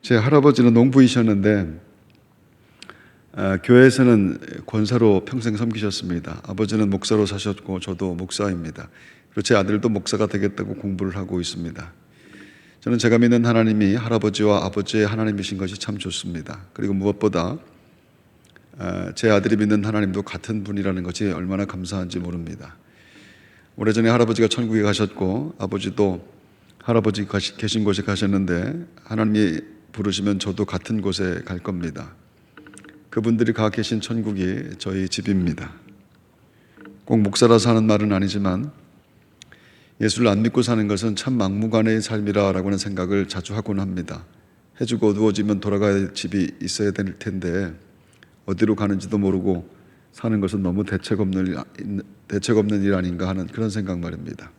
제 할아버지는 농부이셨는데 교회에서는 권사로 평생 섬기셨습니다. 아버지는 목사로 사셨고 저도 목사입니다. 그리고 제 아들도 목사가 되겠다고 공부를 하고 있습니다. 저는 제가 믿는 하나님이 할아버지와 아버지의 하나님이신 것이 참 좋습니다. 그리고 무엇보다 제 아들이 믿는 하나님도 같은 분이라는 것이 얼마나 감사한지 모릅니다. 오래전에 할아버지가 천국에 가셨고 아버지도 할아버지 계신 곳에 가셨는데 하나님이 부르시면 저도 같은 곳에 갈 겁니다. 그분들이 가 계신 천국이 저희 집입니다. 꼭 목사라서 하는 말은 아니지만 예수를 안 믿고 사는 것은 참 막무가내의 삶이라고 하는 생각을 자주 하곤 합니다. 해주고 어두워지면 돌아가야 할 집이 있어야 될 텐데 어디로 가는지도 모르고 사는 것은 너무 대책 없는 일 아닌가 하는 그런 생각 말입니다.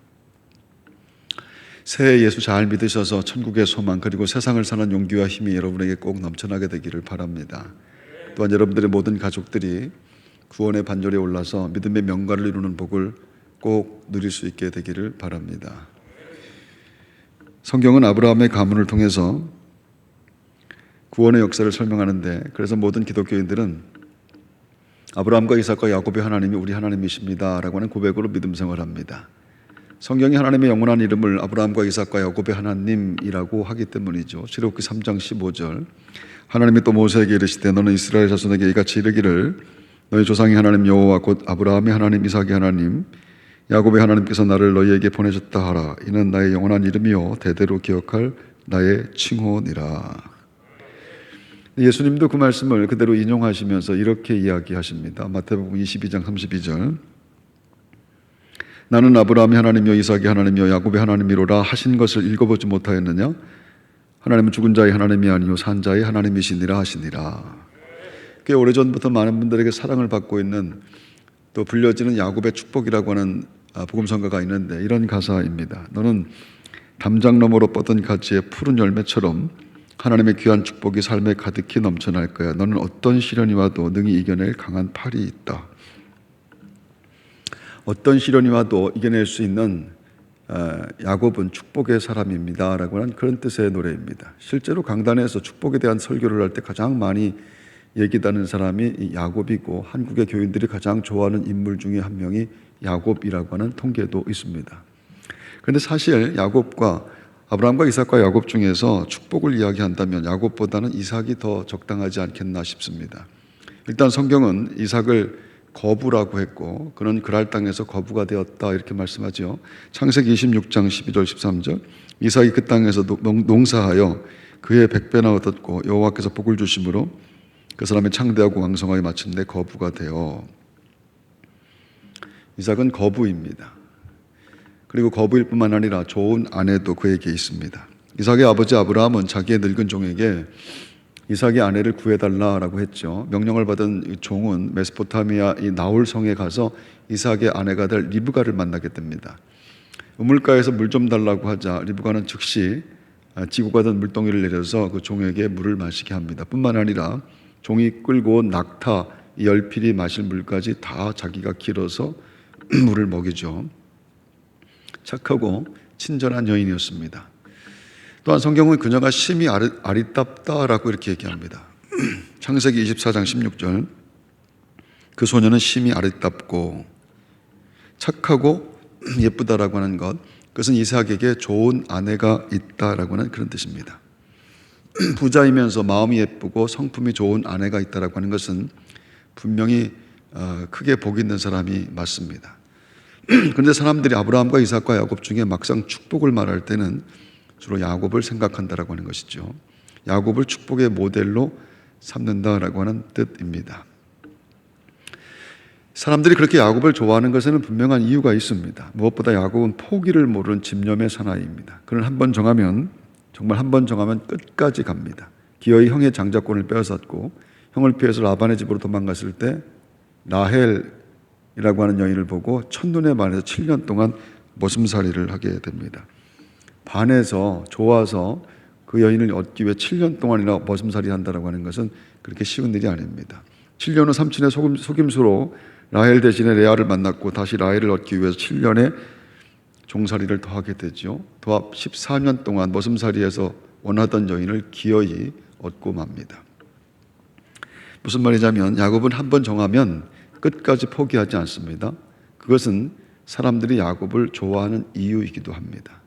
새해 예수 잘 믿으셔서 천국의 소망 그리고 세상을 사는 용기와 힘이 여러분에게 꼭 넘쳐나게 되기를 바랍니다. 또한 여러분들의 모든 가족들이 구원의 반열에 올라서 믿음의 명가를 이루는 복을 꼭 누릴 수 있게 되기를 바랍니다. 성경은 아브라함의 가문을 통해서 구원의 역사를 설명하는데 그래서 모든 기독교인들은 아브라함과 이삭과 야곱의 하나님이 우리 하나님이십니다 라고 하는 고백으로 믿음 생활합니다. 성경이 하나님의 영원한 이름을 아브라함과 이삭과 야곱의 하나님이라고 하기 때문이죠. 출애굽기 3장 15절 하나님이 또 모세에게 이르시되 너는 이스라엘 자손에게 이같이 이르기를 너희 조상의 하나님 여호와 곧 아브라함의 하나님 이삭의 하나님 야곱의 하나님께서 나를 너희에게 보내셨다 하라. 이는 나의 영원한 이름이요 대대로 기억할 나의 칭호니라. 예수님도 그 말씀을 그대로 인용하시면서 이렇게 이야기하십니다. 마태복음 22장 32절 나는 아브라함의 하나님이요 이삭의 하나님이요 야곱의 하나님이로라 하신 것을 읽어보지 못하였느냐? 하나님은 죽은 자의 하나님이 아니요 산 자의 하나님이시니라 하시니라. 꽤 오래전부터 많은 분들에게 사랑을 받고 있는 또 불려지는 야곱의 축복이라고 하는 복음성가가 있는데 이런 가사입니다. 너는 담장 너머로 뻗은 가지의 푸른 열매처럼 하나님의 귀한 축복이 삶에 가득히 넘쳐날 거야. 너는 어떤 시련이 와도 능히 이겨낼 강한 팔이 있다. 어떤 시련이 와도 이겨낼 수 있는 야곱은 축복의 사람입니다 라고 하는 그런 뜻의 노래입니다. 실제로 강단에서 축복에 대한 설교를 할 때 가장 많이 얘기하는 사람이 야곱이고 한국의 교인들이 가장 좋아하는 인물 중에 한 명이 야곱이라고 하는 통계도 있습니다. 그런데 사실 야곱과 아브라함과 이삭과 야곱 중에서 축복을 이야기한다면 야곱보다는 이삭이 더 적당하지 않겠나 싶습니다. 일단 성경은 이삭을 거부라고 했고 그는 그랄 땅에서 거부가 되었다 이렇게 말씀하죠. 창세기 26장 12절 13절 이삭이 그 땅에서 농사하여 그의 100배나 얻었고 여호와께서 복을 주심으로 그 사람이 창대하고 왕성하게 마침내 거부가 되어. 이삭은 거부입니다. 그리고 거부일 뿐만 아니라 좋은 아내도 그에게 있습니다. 이삭의 아버지 아브라함은 자기의 늙은 종에게 이삭의 아내를 구해달라라고 했죠. 명령을 받은 종은 메소포타미아 이 나홀 성에 가서 이삭의 아내가 될 리브가를 만나게 됩니다. 우물가에서 물 좀 달라고 하자 리브가는 즉시 지고 가던 물동이를 내려서 그 종에게 물을 마시게 합니다. 뿐만 아니라 종이 끌고 온 낙타 열필이 마실 물까지 다 자기가 길어서 물을 먹이죠. 착하고 친절한 여인이었습니다. 또한 성경은 그녀가 심히 아리답다라고 이렇게 얘기합니다. 창세기 24장 16절 그 소녀는 심히 아리답고 착하고 예쁘다라고 하는 것 그것은 이삭에게 좋은 아내가 있다라고 하는 그런 뜻입니다. 부자이면서 마음이 예쁘고 성품이 좋은 아내가 있다라고 하는 것은 분명히 크게 복 있는 사람이 맞습니다. 그런데 사람들이 아브라함과 이삭과 야곱 중에 막상 축복을 말할 때는 주로 야곱을 생각한다라고 하는 것이죠. 야곱을 축복의 모델로 삼는다라고 하는 뜻입니다. 사람들이 그렇게 야곱을 좋아하는 것에는 분명한 이유가 있습니다. 무엇보다 야곱은 포기를 모르는 집념의 사나이입니다. 그는 한 번 정하면 끝까지 갑니다. 기어이 형의 장자권을 빼앗았고 형을 피해서 라반의 집으로 도망갔을 때 라헬이라고 하는 여인을 보고 첫눈에 반해서 7년 동안 머슴살이를 하게 됩니다. 반해서 좋아서 그 여인을 얻기 위해 7년 동안이나 머슴살이 한다고 하는 것은 그렇게 쉬운 일이 아닙니다. 7년 후 삼촌의 속임수로 라헬 대신에 레아를 만났고 다시 라헬을 얻기 위해서 7년의 종살이를 더하게 되죠. 도합 14년 동안 머슴살이에서 원하던 여인을 기어이 얻고 맙니다. 무슨 말이냐면 야곱은 한번 정하면 끝까지 포기하지 않습니다. 그것은 사람들이 야곱을 좋아하는 이유이기도 합니다.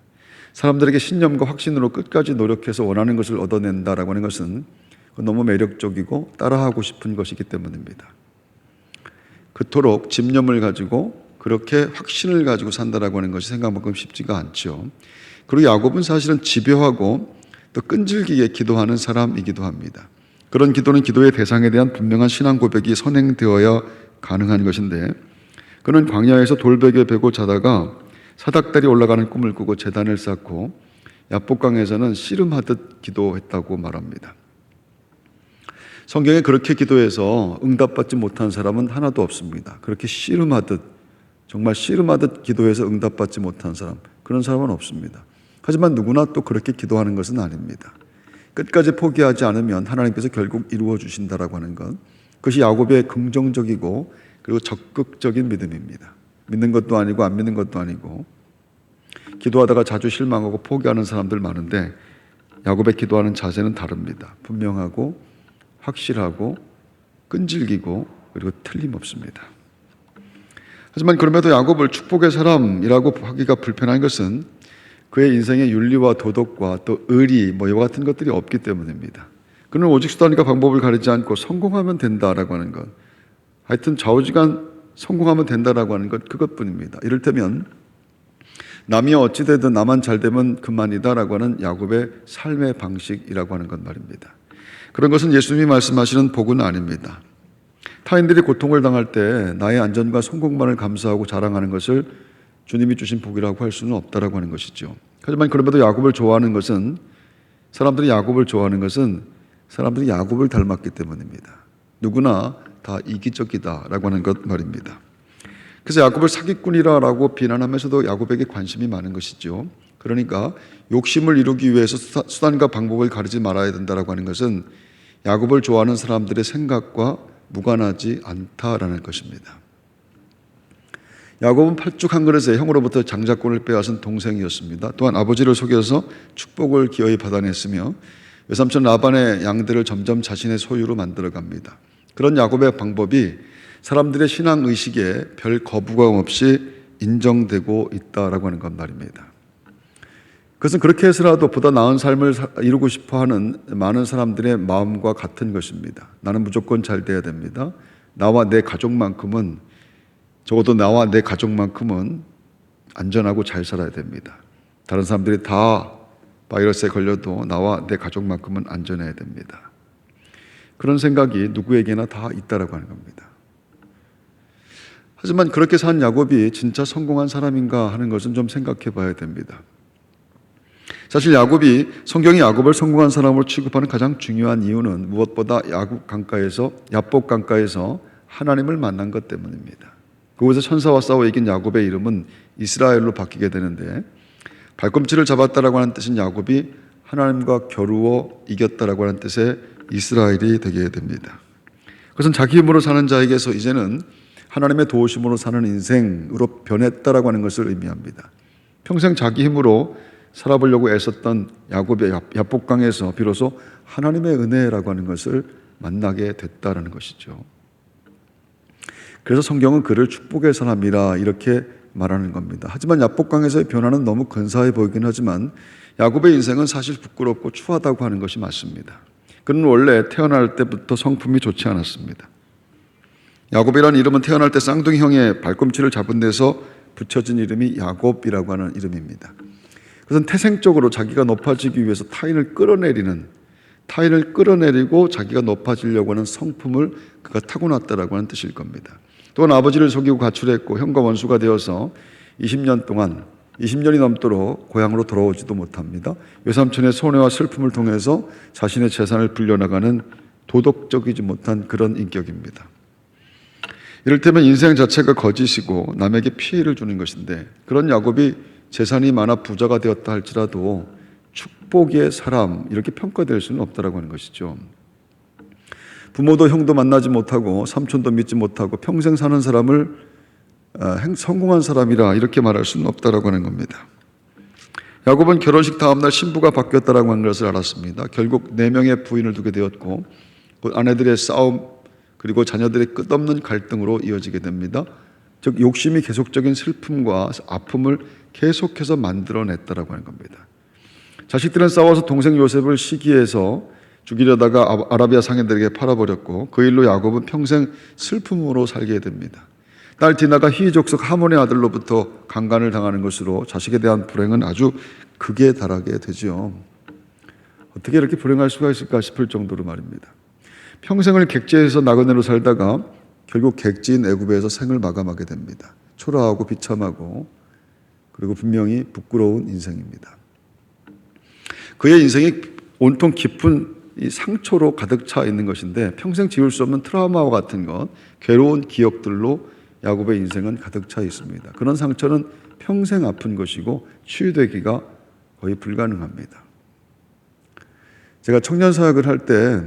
사람들에게 신념과 확신으로 끝까지 노력해서 원하는 것을 얻어낸다라고 하는 것은 너무 매력적이고 따라하고 싶은 것이기 때문입니다. 그토록 집념을 가지고 그렇게 확신을 가지고 산다라고 하는 것이 생각만큼 쉽지가 않죠. 그리고 야곱은 사실은 집요하고 또 끈질기게 기도하는 사람이기도 합니다. 그런 기도는 기도의 대상에 대한 분명한 신앙 고백이 선행되어야 가능한 것인데, 그는 광야에서 돌베개 베고 자다가 사닥다리 올라가는 꿈을 꾸고 제단을 쌓고 야복강에서는 씨름하듯 기도했다고 말합니다. 성경에 그렇게 기도해서 응답받지 못한 사람은 하나도 없습니다. 그렇게 씨름하듯, 정말 씨름하듯 기도해서 응답받지 못한 사람, 그런 사람은 없습니다. 하지만 누구나 또 그렇게 기도하는 것은 아닙니다. 끝까지 포기하지 않으면 하나님께서 결국 이루어 주신다라고 하는 것, 그것이 야곱의 긍정적이고 그리고 적극적인 믿음입니다. 믿는 것도 아니고 안 믿는 것도 아니고, 기도하다가 자주 실망하고 포기하는 사람들 많은데 야곱의 기도하는 자세는 다릅니다. 분명하고 확실하고 끈질기고 그리고 틀림없습니다. 하지만 그럼에도 야곱을 축복의 사람이라고 하기가 불편한 것은 그의 인생에 윤리와 도덕과 또 의리 이와 같은 것들이 없기 때문입니다. 그는 오직 수단과 방법을 가리지 않고 성공하면 된다라고 하는 것, 하여튼 좌우지간 성공하면 된다라고 하는 것, 그것뿐입니다. 이를테면 남이 어찌 되든 나만 잘 되면 그만이다라고 하는 야곱의 삶의 방식이라고 하는 것 말입니다. 그런 것은 예수님이 말씀하시는 복은 아닙니다. 타인들이 고통을 당할 때 나의 안전과 성공만을 감사하고 자랑하는 것을 주님이 주신 복이라고 할 수는 없다라고 하는 것이죠. 하지만 그럼에도 야곱을 좋아하는 것은, 사람들이 야곱을 좋아하는 것은 사람들이 야곱을 닮았기 때문입니다. 누구나 다 이기적이다라고 하는 것 말입니다. 그래서 야곱을 사기꾼이라고 비난하면서도 야곱에게 관심이 많은 것이죠. 그러니까 욕심을 이루기 위해서 수단과 방법을 가리지 말아야 된다라고 하는 것은 야곱을 좋아하는 사람들의 생각과 무관하지 않다라는 것입니다. 야곱은 팔죽 한 그릇에 형으로부터 장자권을 빼앗은 동생이었습니다. 또한 아버지를 속여서 축복을 기어이 받아냈으며 외삼촌 라반의 양들을 점점 자신의 소유로 만들어갑니다. 그런 야곱의 방법이 사람들의 신앙의식에 별 거부감 없이 인정되고 있다라고 하는 것 말입니다. 그것은 그렇게 해서라도 보다 나은 삶을 이루고 싶어하는 많은 사람들의 마음과 같은 것입니다. 나는 무조건 잘 돼야 됩니다. 나와 내 가족만큼은, 적어도 나와 내 가족만큼은 안전하고 잘 살아야 됩니다. 다른 사람들이 다 바이러스에 걸려도 나와 내 가족만큼은 안전해야 됩니다. 그런 생각이 누구에게나 다 있다라고 하는 겁니다. 하지만 그렇게 산 야곱이 진짜 성공한 사람인가 하는 것은 좀 생각해 봐야 됩니다. 사실 야곱이, 성경이 야곱을 성공한 사람으로 취급하는 가장 중요한 이유는 무엇보다 야곱 강가에서 하나님을 만난 것 때문입니다. 그곳에 천사와 싸워 이긴 야곱의 이름은 이스라엘로 바뀌게 되는데, 발꿈치를 잡았다라고 하는 뜻인 야곱이 하나님과 겨루어 이겼다라고 하는 뜻의 이스라엘이 되게 됩니다. 그것은 자기 힘으로 사는 자에게서 이제는 하나님의 도우심으로 사는 인생으로 변했다라고 하는 것을 의미합니다. 평생 자기 힘으로 살아보려고 애썼던 야곱의 야복강에서 비로소 하나님의 은혜라고 하는 것을 만나게 됐다라는 것이죠. 그래서 성경은 그를 축복의 사람이라 이렇게 말하는 겁니다. 하지만 야복강에서의 변화는 너무 근사해 보이긴 하지만 야곱의 인생은 사실 부끄럽고 추하다고 하는 것이 맞습니다. 그는 원래 태어날 때부터 성품이 좋지 않았습니다. 야곱이라는 이름은 태어날 때 쌍둥이 형의 발꿈치를 잡은 데서 붙여진 이름이 야곱이라고 하는 이름입니다. 그것은 태생적으로 자기가 높아지기 위해서 타인을 끌어내리고 자기가 높아지려고 하는 성품을 그가 타고났다라고 하는 뜻일 겁니다. 또한 아버지를 속이고 가출했고 형과 원수가 되어서 20년이 넘도록 고향으로 돌아오지도 못합니다. 외삼촌의 손해와 슬픔을 통해서 자신의 재산을 불려나가는 도덕적이지 못한 그런 인격입니다. 이를테면 인생 자체가 거짓이고 남에게 피해를 주는 것인데, 그런 야곱이 재산이 많아 부자가 되었다 할지라도 축복의 사람 이렇게 평가될 수는 없다라고 하는 것이죠. 부모도 형도 만나지 못하고 삼촌도 믿지 못하고 평생 사는 사람을 성공한 사람이라 이렇게 말할 수는 없다라고 하는 겁니다. 야곱은 결혼식 다음날 신부가 바뀌었다라고 한 것을 알았습니다. 결국 4명의 부인을 두게 되었고 그 아내들의 싸움 그리고 자녀들의 끝없는 갈등으로 이어지게 됩니다. 즉 욕심이 계속적인 슬픔과 아픔을 계속해서 만들어냈다라고 하는 겁니다. 자식들은 싸워서 동생 요셉을 시기해서 죽이려다가 아라비아 상인들에게 팔아버렸고 그 일로 야곱은 평생 슬픔으로 살게 됩니다. 딸 디나가 히족속 하몬의 아들로부터 강간을 당하는 것으로 자식에 대한 불행은 아주 극에 달하게 되죠. 어떻게 이렇게 불행할 수가 있을까 싶을 정도로 말입니다. 평생을 객지에서 나그네로 살다가 결국 객지인 애굽에서 생을 마감하게 됩니다. 초라하고 비참하고 그리고 분명히 부끄러운 인생입니다. 그의 인생이 온통 깊은 이 상처로 가득 차 있는 것인데 평생 지울 수 없는 트라우마와 같은 것, 괴로운 기억들로 야곱의 인생은 가득 차 있습니다. 그런 상처는 평생 아픈 것이고 치유되기가 거의 불가능합니다. 제가 청년 사역을 할 때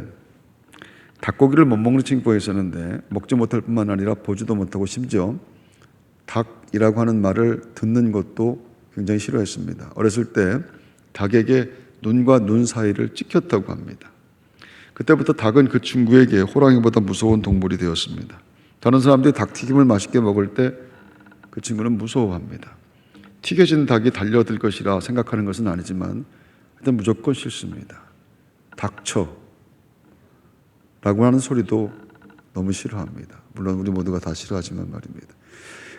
닭고기를 못 먹는 친구가 있었는데 먹지 못할 뿐만 아니라 보지도 못하고 심지어 닭이라고 하는 말을 듣는 것도 굉장히 싫어했습니다. 어렸을 때 닭에게 눈과 눈 사이를 찍혔다고 합니다. 그때부터 닭은 그 친구에게 호랑이보다 무서운 동물이 되었습니다. 다른 사람들이 닭튀김을 맛있게 먹을 때 그 친구는 무서워합니다. 튀겨진 닭이 달려들 것이라 생각하는 것은 아니지만 일단 무조건 싫습니다. 닥쳐 라고 하는 소리도 너무 싫어합니다. 물론 우리 모두가 다 싫어하지만 말입니다.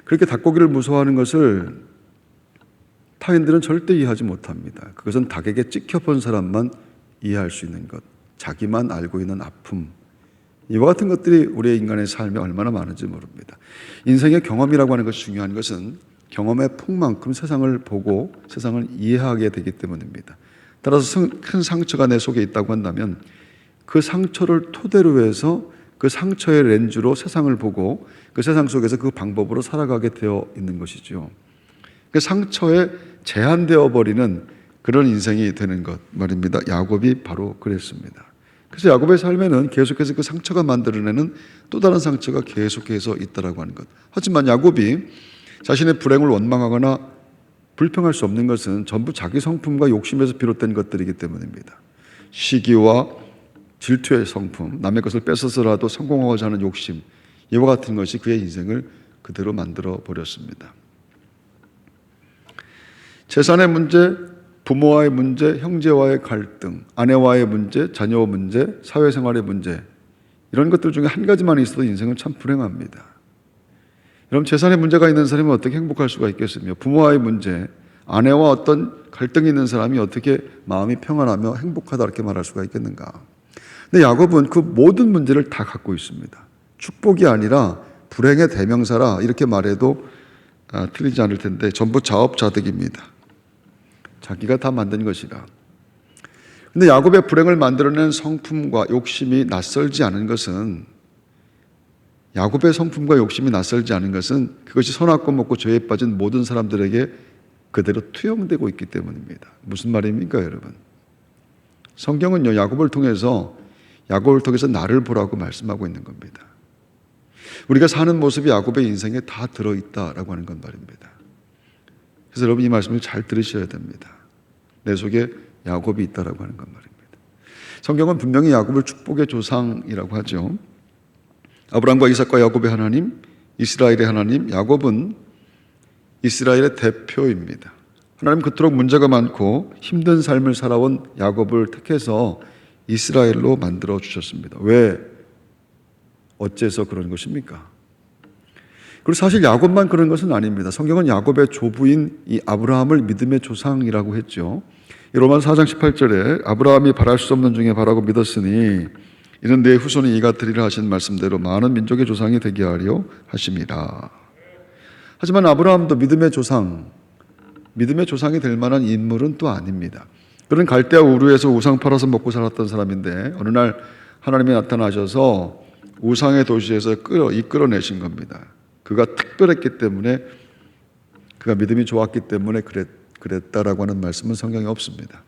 그렇게 닭고기를 무서워하는 것을 타인들은 절대 이해하지 못합니다. 그것은 닭에게 찍혀본 사람만 이해할 수 있는 것, 자기만 알고 있는 아픔, 이와 같은 것들이 우리의 인간의 삶에 얼마나 많은지 모릅니다. 인생의 경험이라고 하는 것이 중요한 것은 경험의 폭만큼 세상을 보고 세상을 이해하게 되기 때문입니다. 따라서 큰 상처가 내 속에 있다고 한다면 그 상처를 토대로 해서 그 상처의 렌즈로 세상을 보고 그 세상 속에서 그 방법으로 살아가게 되어 있는 것이죠. 그 상처에 제한되어 버리는 그런 인생이 되는 것 말입니다. 야곱이 바로 그랬습니다. 그래서 야곱의 삶에는 계속해서 그 상처가 만들어내는 또 다른 상처가 계속해서 있다라고 하는 것. 하지만 야곱이 자신의 불행을 원망하거나 불평할 수 없는 것은 전부 자기 성품과 욕심에서 비롯된 것들이기 때문입니다. 시기와 질투의 성품, 남의 것을 뺏어서라도 성공하고자 하는 욕심, 이와 같은 것이 그의 인생을 그대로 만들어 버렸습니다. 재산의 문제, 부모와의 문제, 형제와의 갈등, 아내와의 문제, 자녀 문제, 사회생활의 문제, 이런 것들 중에 한 가지만 있어도 인생은 참 불행합니다. 여러분, 재산의 문제가 있는 사람이 어떻게 행복할 수가 있겠으며, 부모와의 문제, 아내와 어떤 갈등이 있는 사람이 어떻게 마음이 평안하며 행복하다 이렇게 말할 수가 있겠는가. 근데 야곱은 그 모든 문제를 다 갖고 있습니다. 축복이 아니라 불행의 대명사라 이렇게 말해도 틀리지 않을 텐데 전부 자업자득입니다. 자기가 다 만든 것이라. 근데 야곱의 불행을 만들어낸 성품과 욕심이 낯설지 않은 것은, 야곱의 성품과 욕심이 낯설지 않은 것은 그것이 선악과 먹고 죄에 빠진 모든 사람들에게 그대로 투영되고 있기 때문입니다. 무슨 말입니까, 여러분? 성경은요, 야곱을 통해서 나를 보라고 말씀하고 있는 겁니다. 우리가 사는 모습이 야곱의 인생에 다 들어있다라고 하는 건 말입니다. 그래서 여러분 이 말씀을 잘 들으셔야 됩니다. 내 속에 야곱이 있다라고 하는 건 말입니다. 성경은 분명히 야곱을 축복의 조상이라고 하죠. 아브라함과 이삭과 야곱의 하나님, 이스라엘의 하나님, 야곱은 이스라엘의 대표입니다. 하나님 그토록 문제가 많고 힘든 삶을 살아온 야곱을 택해서 이스라엘로 만들어 주셨습니다. 왜? 어째서 그런 것입니까? 그리고 사실 야곱만 그런 것은 아닙니다. 성경은 야곱의 조부인 이 아브라함을 믿음의 조상이라고 했죠. 로마서 4장 18절에 아브라함이 바랄 수 없는 중에 바라고 믿었으니 이는 내 후손이 이가 되리라 하신 말씀대로 많은 민족의 조상이 되게 하려 하심이라. 하지만 아브라함도 믿음의 조상이 될 만한 인물은 또 아닙니다. 그는 갈대아 우르에서 우상 팔아서 먹고 살았던 사람인데 어느 날 하나님이 나타나셔서 우상의 도시에서 이끌어내신 겁니다. 그가 특별했기 때문에, 그가 믿음이 좋았기 때문에 그랬다라고 하는 말씀은 성경에 없습니다.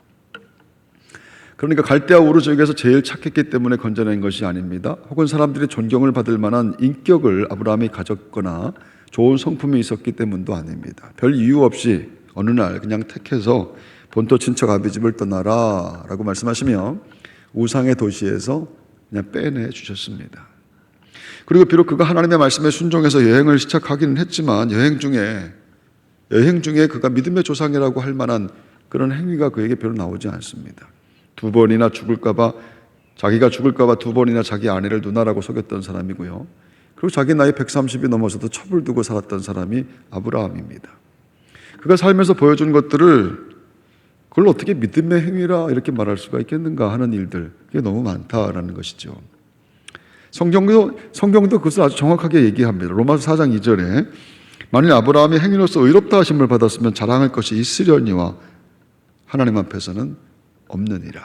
그러니까 갈대아 우르 지역에서 제일 착했기 때문에 건져낸 것이 아닙니다. 혹은 사람들이 존경을 받을 만한 인격을 아브라함이 가졌거나 좋은 성품이 있었기 때문도 아닙니다. 별 이유 없이 어느 날 그냥 택해서 본토 친척 아비 집을 떠나라 라고 말씀하시며 우상의 도시에서 그냥 빼내 주셨습니다. 그리고 비록 그가 하나님의 말씀에 순종해서 여행을 시작하기는 했지만 여행 중에 그가 믿음의 조상이라고 할 만한 그런 행위가 그에게 별로 나오지 않습니다. 자기가 죽을까봐 2번이나 자기 아내를 누나라고 속였던 사람이고요. 그리고 자기 나이 130이 넘어서도 첩을 두고 살았던 사람이 아브라함입니다. 그가 살면서 보여준 것들을 그걸 어떻게 믿음의 행위라 이렇게 말할 수가 있겠는가 하는 일들, 그게 너무 많다라는 것이죠. 성경도 그것을 아주 정확하게 얘기합니다. 로마서 4장 2절에 만일 아브라함이 행위로서 의롭다 하심을 받았으면 자랑할 것이 있으려니와 하나님 앞에서는 없느니라.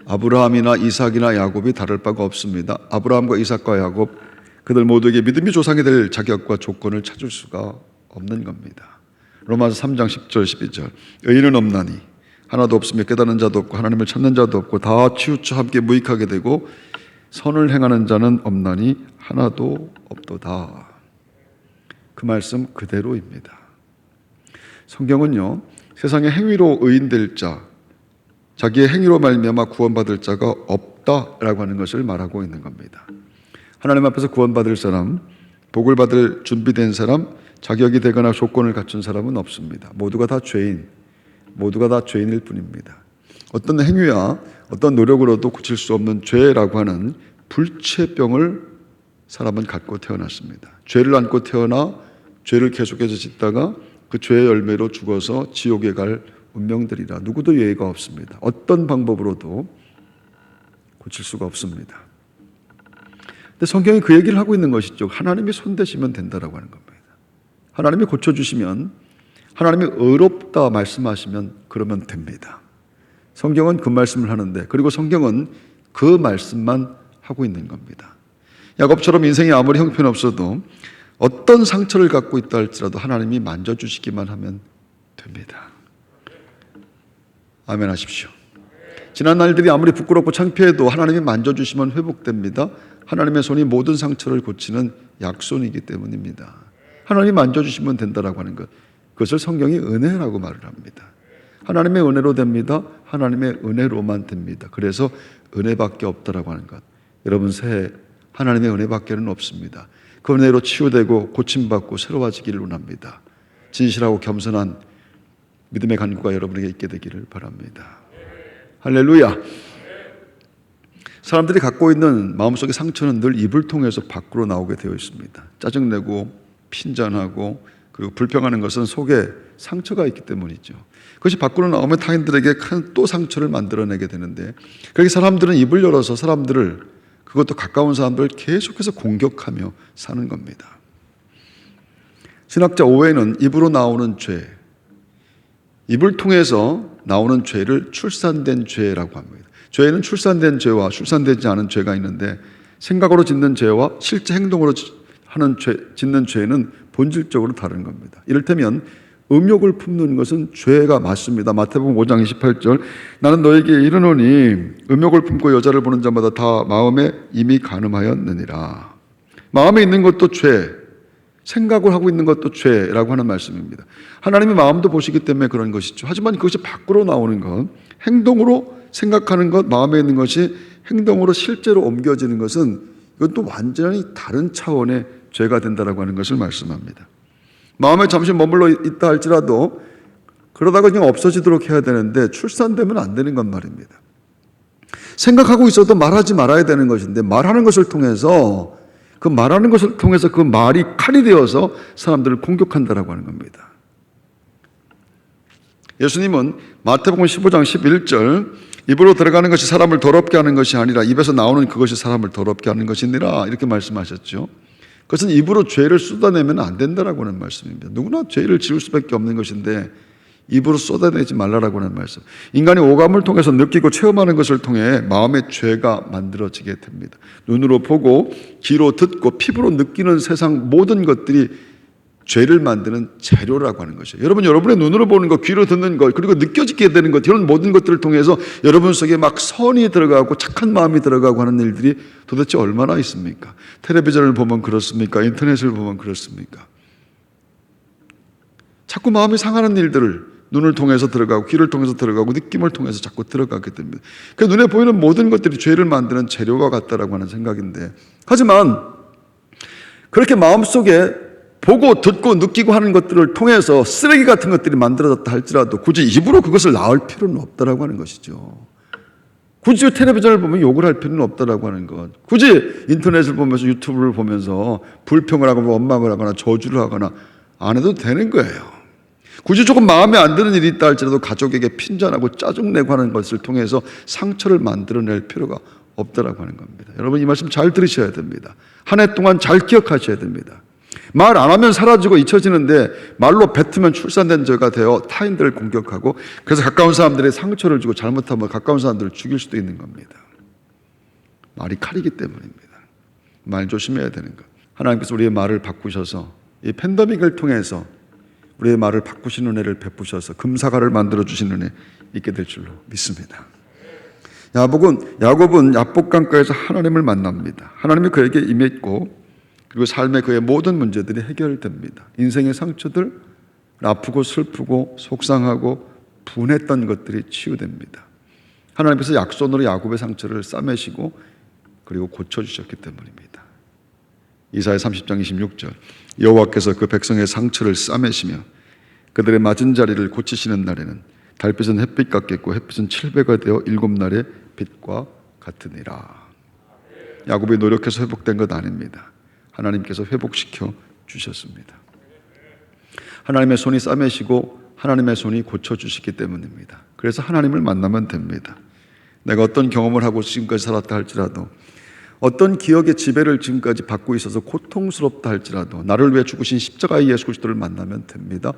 아브라함이나 이삭이나 야곱이 다를 바가 없습니다. 아브라함과 이삭과 야곱, 그들 모두에게 믿음의 조상이 될 자격과 조건을 찾을 수가 없는 겁니다. 로마서 3장 10절 12절 의인은 없나니 하나도 없으며 깨닫는 자도 없고 하나님을 찾는 자도 없고 다 치우쳐 함께 무익하게 되고 선을 행하는 자는 없나니 하나도 없도다. 그 말씀 그대로입니다. 성경은요, 세상에 행위로 의인될 자, 자기의 행위로 말미암아 구원받을 자가 없다라고 하는 것을 말하고 있는 겁니다. 하나님 앞에서 구원받을 사람, 복을 받을 준비된 사람, 자격이 되거나 조건을 갖춘 사람은 없습니다. 모두가 다 죄인일 뿐입니다. 어떤 행위와 어떤 노력으로도 고칠 수 없는 죄라고 하는 불체병을 사람은 갖고 태어났습니다. 죄를 안고 태어나 죄를 계속해서 짓다가 그 죄의 열매로 죽어서 지옥에 갈 운명들이라 누구도 예의가 없습니다. 어떤 방법으로도 고칠 수가 없습니다. 근데 성경이 그 얘기를 하고 있는 것이죠. 하나님이 손대시면 된다라고 하는 겁니다. 하나님이 고쳐주시면, 하나님이 의롭다 말씀하시면 그러면 됩니다. 성경은 그 말씀을 하는데, 그리고 성경은 그 말씀만 하고 있는 겁니다. 야곱처럼 인생이 아무리 형편없어도 어떤 상처를 갖고 있다 할지라도 하나님이 만져주시기만 하면 됩니다. 아멘 하십시오. 지난 날들이 아무리 부끄럽고 창피해도 하나님이 만져주시면 회복됩니다. 하나님의 손이 모든 상처를 고치는 약손이기 때문입니다. 하나님이 만져주시면 된다라고 하는 것, 그것을 성경이 은혜라고 말을 합니다. 하나님의 은혜로 됩니다. 하나님의 은혜로만 됩니다. 그래서 은혜밖에 없다라고 하는 것, 여러분 새해 하나님의 은혜밖에는 없습니다. 그 은혜로 치유되고 고침받고 새로워지기를 원합니다. 진실하고 겸손한 믿음의 간구가 여러분에게 있게 되기를 바랍니다. 할렐루야. 사람들이 갖고 있는 마음속의 상처는 늘 입을 통해서 밖으로 나오게 되어 있습니다. 짜증내고 핀잔하고 그리고 불평하는 것은 속에 상처가 있기 때문이죠. 그것이 밖으로 나오면 타인들에게 큰 또 상처를 만들어내게 되는데, 그렇게 사람들은 입을 열어서 사람들을, 그것도 가까운 사람들을 계속해서 공격하며 사는 겁니다. 신학자 오웬은 입으로 나오는 죄, 입을 통해서 나오는 죄를 출산된 죄라고 합니다. 죄는 출산된 죄와 출산되지 않은 죄가 있는데, 생각으로 짓는 죄와 실제 행동으로 짓는 죄는 본질적으로 다른 겁니다. 이를테면 음욕을 품는 것은 죄가 맞습니다. 마태복음 5장 28절 나는 너에게 이르노니 음욕을 품고 여자를 보는 자마다 다 마음에 이미 간음하였느니라. 마음에 있는 것도 죄, 생각을 하고 있는 것도 죄라고 하는 말씀입니다. 하나님이 마음도 보시기 때문에 그런 것이죠. 하지만 그것이 밖으로 나오는 것, 행동으로 생각하는 것, 마음에 있는 것이 행동으로 실제로 옮겨지는 것은 이건 또 완전히 다른 차원의 죄가 된다라고 하는 것을 말씀합니다. 마음에 잠시 머물러 있다 할지라도 그러다가 그냥 없어지도록 해야 되는데 출산되면 안 되는 건 말입니다. 생각하고 있어도 말하지 말아야 되는 것인데 말하는 것을 통해서 그 말이 칼이 되어서 사람들을 공격한다라고 하는 겁니다. 예수님은 마태복음 15장 11절 입으로 들어가는 것이 사람을 더럽게 하는 것이 아니라 입에서 나오는 그것이 사람을 더럽게 하는 것이니라 이렇게 말씀하셨죠. 그것은 입으로 죄를 쏟아내면 안 된다라고 하는 말씀입니다. 누구나 죄를 지을 수밖에 없는 것인데 입으로 쏟아내지 말라라고 하는 말씀. 인간이 오감을 통해서 느끼고 체험하는 것을 통해 마음의 죄가 만들어지게 됩니다. 눈으로 보고 귀로 듣고 피부로 느끼는 세상 모든 것들이 죄를 만드는 재료라고 하는 것이에요. 여러분의 눈으로 보는 것, 귀로 듣는 것, 그리고 느껴지게 되는 것, 이런 모든 것들을 통해서 여러분 속에 막 선이 들어가고 착한 마음이 들어가고 하는 일들이 도대체 얼마나 있습니까? 텔레비전을 보면 그렇습니까? 인터넷을 보면 그렇습니까? 자꾸 마음이 상하는 일들을 눈을 통해서 들어가고 귀를 통해서 들어가고 느낌을 통해서 자꾸 들어가게 됩니다. 그 눈에 보이는 모든 것들이 죄를 만드는 재료와 같다라고 하는 생각인데, 하지만 그렇게 마음속에 보고 듣고 느끼고 하는 것들을 통해서 쓰레기 같은 것들이 만들어졌다 할지라도 굳이 입으로 그것을 나올 필요는 없다라고 하는 것이죠. 굳이 텔레비전을 보면 욕을 할 필요는 없다라고 하는 것, 굳이 인터넷을 보면서 유튜브를 보면서 불평을 하거나 원망을 하거나 저주를 하거나 안 해도 되는 거예요. 굳이 조금 마음에 안 드는 일이 있다 할지라도 가족에게 핀잔하고 짜증내고 하는 것을 통해서 상처를 만들어낼 필요가 없다라고 하는 겁니다. 여러분, 이 말씀 잘 들으셔야 됩니다. 한 해 동안 잘 기억하셔야 됩니다. 말 안 하면 사라지고 잊혀지는데 말로 뱉으면 출산된 죄가 되어 타인들을 공격하고, 그래서 가까운 사람들의 상처를 주고 잘못하면 가까운 사람들을 죽일 수도 있는 겁니다. 말이 칼이기 때문입니다. 말 조심해야 되는 것. 하나님께서 우리의 말을 바꾸셔서 이 팬데믹을 통해서 우리의 말을 바꾸신 은혜를 베푸셔서 금사과를 만들어주신 은혜 있게 될 줄로 믿습니다. 야곱은 야복강가에서 하나님을 만납니다. 하나님이 그에게 임했고, 그리고 삶의 그의 모든 문제들이 해결됩니다. 인생의 상처들, 아프고 슬프고 속상하고 분했던 것들이 치유됩니다. 하나님께서 약손으로 야곱의 상처를 싸매시고 그리고 고쳐주셨기 때문입니다. 이사야 30장 26절, 여호와께서 그 백성의 상처를 싸매시며 그들의 맞은 자리를 고치시는 날에는 달빛은 햇빛 같겠고 햇빛은 7배가 되어 7날의 빛과 같으니라. 야곱이 노력해서 회복된 것 아닙니다. 하나님께서 회복시켜 주셨습니다. 하나님의 손이 싸매시고 하나님의 손이 고쳐주시기 때문입니다. 그래서 하나님을 만나면 됩니다. 내가 어떤 경험을 하고 지금까지 살았다 할지라도, 어떤 기억의 지배를 지금까지 받고 있어서 고통스럽다 할지라도 나를 위해 죽으신 십자가의 예수 그리스도를 만나면 됩니다.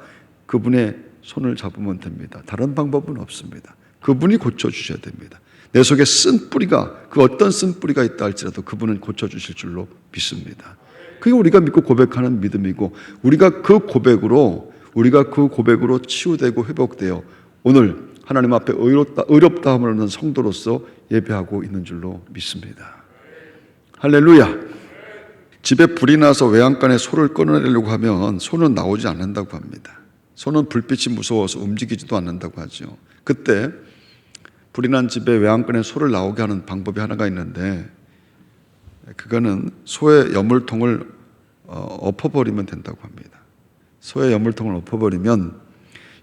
그분의 손을 잡으면 됩니다. 다른 방법은 없습니다. 그분이 고쳐주셔야 됩니다. 내 속에 쓴 뿌리가, 그 어떤 쓴 뿌리가 있다 할지라도 그분은 고쳐주실 줄로 믿습니다. 그게 우리가 믿고 고백하는 믿음이고, 우리가 그 고백으로 치유되고 회복되어 오늘 하나님 앞에 의롭다 함을 얻는 성도로서 예배하고 있는 줄로 믿습니다. 할렐루야. 집에 불이 나서 외양간에 소를 꺼내려고 하면 소는 나오지 않는다고 합니다. 소는 불빛이 무서워서 움직이지도 않는다고 하죠. 그때 불이 난 집에 외양간에 소를 나오게 하는 방법이 하나가 있는데, 그거는 소의 여물통을 엎어버리면 된다고 합니다. 소의 여물통을 엎어버리면,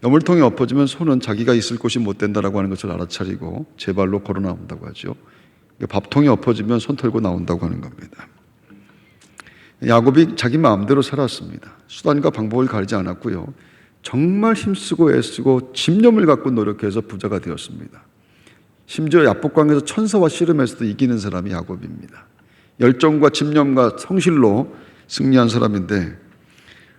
여물통이 엎어지면 소는 자기가 있을 곳이 못 된다라고 하는 것을 알아차리고 제 발로 걸어 나온다고 하죠. 밥통이 엎어지면 손 털고 나온다고 하는 겁니다. 야곱이 자기 마음대로 살았습니다. 수단과 방법을 가리지 않았고요. 정말 힘쓰고 애쓰고 집념을 갖고 노력해서 부자가 되었습니다. 심지어 야복강에서 천사와 씨름에서도 이기는 사람이 야곱입니다. 열정과 집념과 성실로 승리한 사람인데,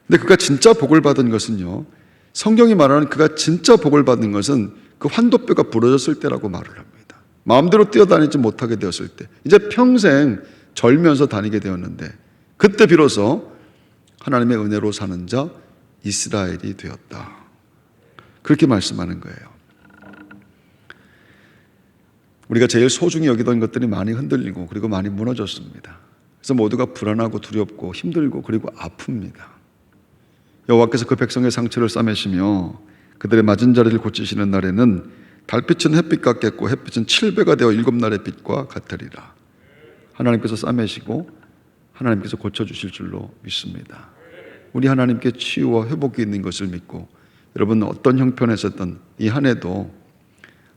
근데 그가 진짜 복을 받은 것은요, 성경이 말하는 그가 진짜 복을 받는 것은 그 환도뼈가 부러졌을 때라고 말을 합니다. 마음대로 뛰어다니지 못하게 되었을 때, 이제 평생 절면서 다니게 되었는데, 그때 비로소 하나님의 은혜로 사는 자 이스라엘이 되었다. 그렇게 말씀하는 거예요. 우리가 제일 소중히 여기던 것들이 많이 흔들리고 그리고 많이 무너졌습니다. 그래서 모두가 불안하고 두렵고 힘들고 그리고 아픕니다. 여호와께서 그 백성의 상처를 싸매시며 그들의 맞은 자리를 고치시는 날에는 달빛은 햇빛 같겠고 햇빛은 7배가 되어 7날의 빛과 같으리라. 하나님께서 싸매시고 하나님께서 고쳐주실 줄로 믿습니다. 우리 하나님께 치유와 회복이 있는 것을 믿고, 여러분 어떤 형편에서든 이 한 해도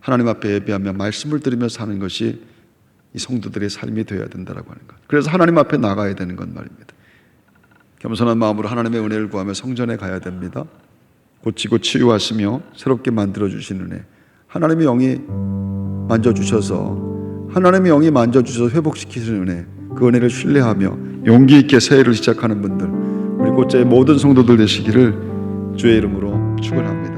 하나님 앞에 예배하며 말씀을 들으며 사는 것이 이 성도들의 삶이 되어야 된다고 하는 것. 그래서 하나님 앞에 나가야 되는 것 말입니다. 겸손한 마음으로 하나님의 은혜를 구하며 성전에 가야 됩니다. 고치고 치유하시며 새롭게 만들어주신 은혜, 하나님의 영이 만져주셔서 회복시키시는 은혜, 그 은혜를 신뢰하며 용기 있게 새해를 시작하는 분들, 우리 곧제 모든 성도들 되시기를 주의 이름으로 축원합니다.